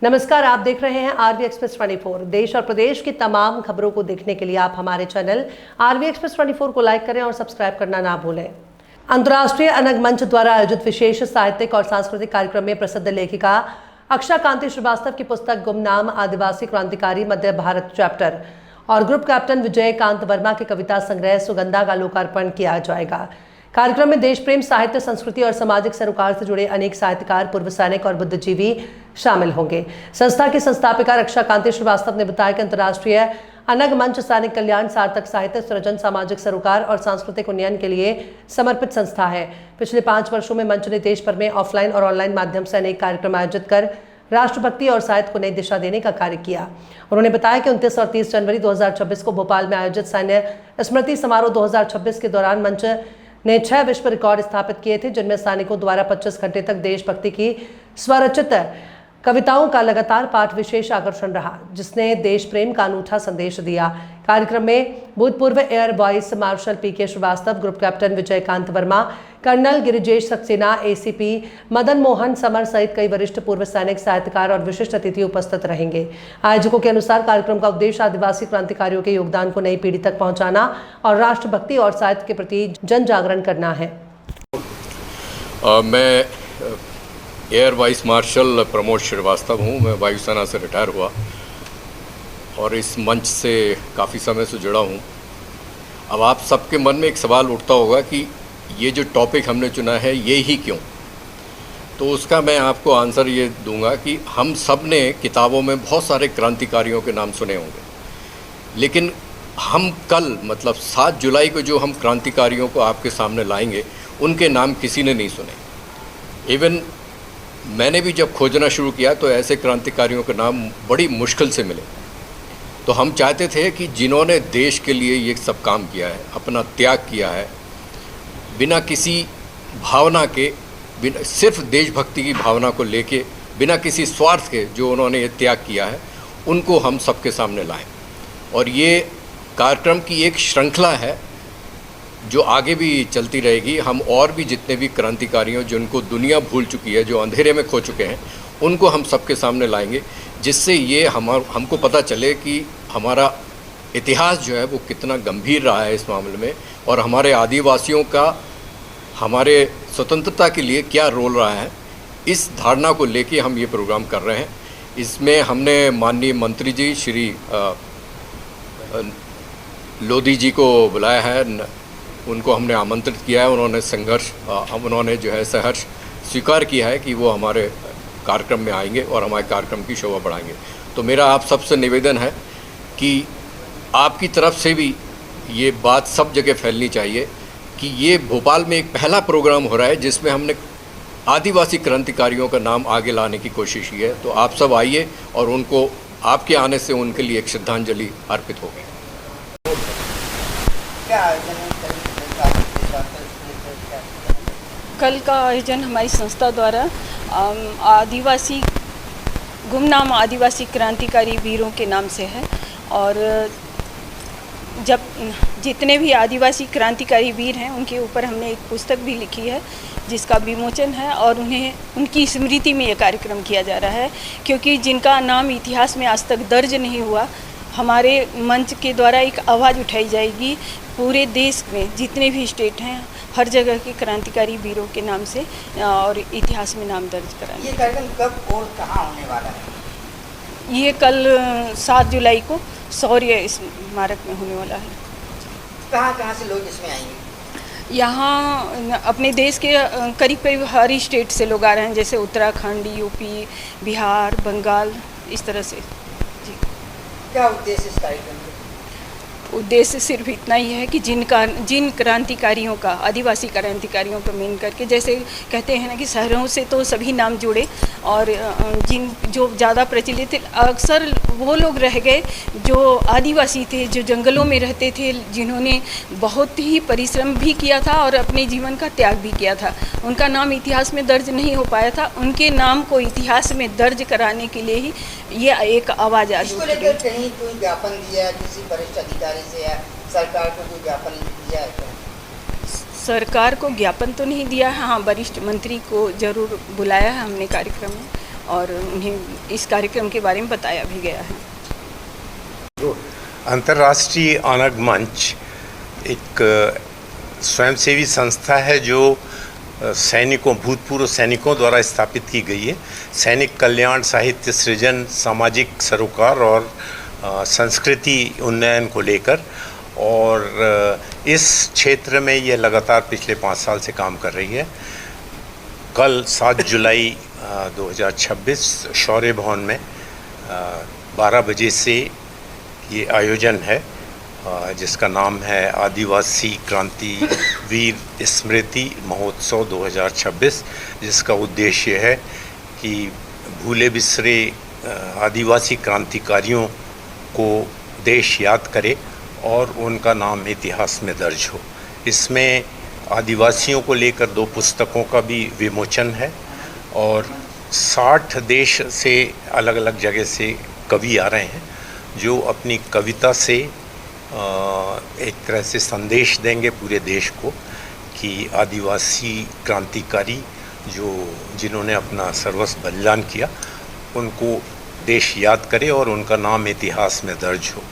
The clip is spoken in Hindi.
नमस्कार, आप देख रहे हैं आरवी एक्सप्रेस 24। देश और प्रदेश की तमाम खबरों को देखने के लिए आप हमारे चैनल आरवी एक्सप्रेस 24 को लाइक करें और सब्सक्राइब करना ना भूलें। अंतर्राष्ट्रीय अनग मंच द्वारा आयोजित विशेष साहित्यिक और सांस्कृतिक कार्यक्रम में प्रसिद्ध लेखिका अक्षा कांति श्रीवास्तव की पुस्तक गुमनाम आदिवासी क्रांतिकारी मध्य भारत चैप्टर और ग्रुप कैप्टन विजय कांत वर्मा के कविता संग्रह सुगंधा का लोकार्पण किया जाएगा। कार्यक्रम में देश प्रेम, साहित्य, संस्कृति और सामाजिक सरोकार से जुड़े अनेक साहित्यकार, पूर्व सैनिक और बुद्धिजीवी शामिल होंगे। संस्था की संस्थापिका अक्षा कांति श्रीवास्तव ने बताया कि अंतर्राष्ट्रीय अनग मंच सैनिक कल्याण, सार्थक साहित्य सृजन, सामाजिक सरोकार और सांस्कृतिक उन्नयन के लिए समर्पित संस्था है। पिछले 5 वर्षों में मंच ने देश भर में ऑफलाइन और ऑनलाइन माध्यम से अनेक कार्यक्रम आयोजित कर राष्ट्रभक्ति और साहित्य को नई दिशा देने का कार्य किया। उन्होंने बताया कि 29 और 30 जनवरी 2026 को भोपाल में आयोजित सैन्य स्मृति समारोह 2026 के दौरान मंच ने 6 विश्व रिकॉर्ड स्थापित किए थे, जिनमें सैनिकों द्वारा 25 घंटे तक देशभक्ति की स्वरचित कविताओं का लगातार पाठ विशेष आकर्षण रहा, जिसने देश प्रेम का अनूठा संदेश दिया। कार्यक्रम में भूतपूर्व air vice marshal P K Srivastava, group captain Vijay Kant Verma, colonel Girijesh Saxena, ACP Madan Mohan Samar सहित कई वरिष्ठ पूर्व सैनिक, साहित्यकार और विशिष्ट अतिथि उपस्थित रहेंगे। आयोजकों के अनुसार कार्यक्रम का उद्देश्य आदिवासी क्रांतिकारियों के योगदान को नई पीढ़ी तक पहुंचाना और राष्ट्रभक्ति और साहित्य के प्रति जन जागरण करना है। मैं air vice marshal Pramod Srivastava हूँ। मैं वायुसेना से रिटायर हुआ और इस मंच से काफ़ी समय से जुड़ा हूँ। अब आप सबके मन में एक सवाल उठता होगा कि ये जो टॉपिक हमने चुना है ये ही क्यों। तो उसका मैं आपको आंसर ये दूंगा कि हम सब ने किताबों में बहुत सारे क्रांतिकारियों के नाम सुने होंगे, लेकिन हम कल मतलब 7 जुलाई को जो हम क्रांतिकारियों को आपके सामने लाएंगे उनके नाम किसी ने नहीं सुने। इवन मैंने भी जब खोजना शुरू किया तो ऐसे क्रांतिकारियों के नाम बड़ी मुश्किल से मिले। तो हम चाहते थे कि जिन्होंने देश के लिए ये सब काम किया है, अपना त्याग किया है, बिना किसी भावना के, बिना सिर्फ देशभक्ति की भावना को लेके, बिना किसी स्वार्थ के जो उन्होंने ये त्याग किया है, उनको हम सबके सामने लाएं। और ये कार्यक्रम की एक श्रृंखला है जो आगे भी चलती रहेगी। हम और भी जितने भी क्रांतिकारियों जिनको दुनिया भूल चुकी है, जो अंधेरे में खो चुके हैं, उनको हम सबके सामने लाएंगे, जिससे ये हमको पता चले कि हमारा इतिहास जो है वो कितना गंभीर रहा है इस मामले में, और हमारे आदिवासियों का हमारे स्वतंत्रता के लिए क्या रोल रहा है। इस धारणा को लेके हम ये प्रोग्राम कर रहे हैं। इसमें हमने माननीय मंत्री जी श्री लोधी जी को बुलाया है, उनको हमने आमंत्रित किया है। उन्होंने जो है सहर्ष स्वीकार किया है कि वो हमारे कार्यक्रम में आएंगे और हमारे कार्यक्रम की शोभा बढ़ाएंगे। तो मेरा आप सबसे निवेदन है कि आपकी तरफ से भी ये बात सब जगह फैलनी चाहिए कि ये भोपाल में एक पहला प्रोग्राम हो रहा है जिसमें हमने आदिवासी क्रांतिकारियों का नाम आगे लाने की कोशिश की है। तो आप सब आइए और उनको आपके आने से उनके लिए एक श्रद्धांजलि अर्पित होगी। कल का आयोजन हमारी संस्था द्वारा आदिवासी गुमनाम आदिवासी क्रांतिकारी वीरों के नाम से है। और जब जितने भी आदिवासी क्रांतिकारी वीर हैं उनके ऊपर हमने एक पुस्तक भी लिखी है जिसका विमोचन है, और उन्हें उनकी स्मृति में ये कार्यक्रम किया जा रहा है, क्योंकि जिनका नाम इतिहास में आज तक दर्ज नहीं हुआ, हमारे मंच के द्वारा एक आवाज़ उठाई जाएगी। पूरे देश में जितने भी स्टेट हैं हर जगह के क्रांतिकारी वीरों के नाम से और इतिहास में नाम दर्ज कराएंगे। ये कार्यक्रम कब और कहाँ होने वाला है? ये कल 7 जुलाई को शौर्य स्मारक में होने वाला है। कहाँ कहाँ से लोग इसमें आएंगे? यहाँ अपने देश के करीब करीब हर स्टेट से लोग आ रहे हैं, जैसे उत्तराखंड, यूपी, बिहार, बंगाल, इस तरह से। जी, क्या उद्देश्य इस कार्यक्रम का? उद्देश्य सिर्फ इतना ही है कि जिन क्रांतिकारियों का, आदिवासी क्रांतिकारियों को मिल करके, जैसे कहते हैं ना कि शहरों से तो सभी नाम जुड़े, और जो ज़्यादा प्रचलित थे अक्सर वो लोग रह गए जो आदिवासी थे, जो जंगलों में रहते थे, जिन्होंने बहुत ही परिश्रम भी किया था और अपने जीवन का त्याग भी किया था। उनका नाम इतिहास में दर्ज नहीं हो पाया था। उनके नाम को इतिहास में दर्ज कराने के लिए ही ये एक आवाज़ आ इसको लेकर कहीं कोई ज्ञापन दिया है किसी वरिष्ठ अधिकारी से, या सरकार को कोई ज्ञापन दिया है क्या? सरकार को ज्ञापन तो नहीं दिया है, हाँ वरिष्ठ मंत्री को जरूर बुलाया है हमने कार्यक्रम में, और उन्हें इस कार्यक्रम के बारे में बताया भी गया है। अंतर्राष्ट्रीय अनग मंच एक स्वयंसेवी संस्था है जो सैनिकों, भूतपूर्व सैनिकों द्वारा स्थापित की गई है। सैनिक कल्याण, साहित्य सृजन, सामाजिक सरोकार और संस्कृति उन्नयन को लेकर, और इस क्षेत्र में ये लगातार पिछले 5 साल से काम कर रही है। कल 7 जुलाई 2026 शौर्य भवन में 12 बजे से ये आयोजन है, जिसका नाम है आदिवासी क्रांति वीर स्मृति महोत्सव 2026, जिसका उद्देश्य है कि भूले बिसरे आदिवासी क्रांतिकारियों को देश याद करे और उनका नाम इतिहास में दर्ज हो। इसमें आदिवासियों को लेकर 2 पुस्तकों का भी विमोचन है और 60 देश से, अलग अलग जगह से कवि आ रहे हैं जो अपनी कविता से एक तरह से संदेश देंगे पूरे देश को कि आदिवासी क्रांतिकारी जिन्होंने अपना सर्वस्व बलिदान किया, उनको देश याद करे और उनका नाम इतिहास में दर्ज हो।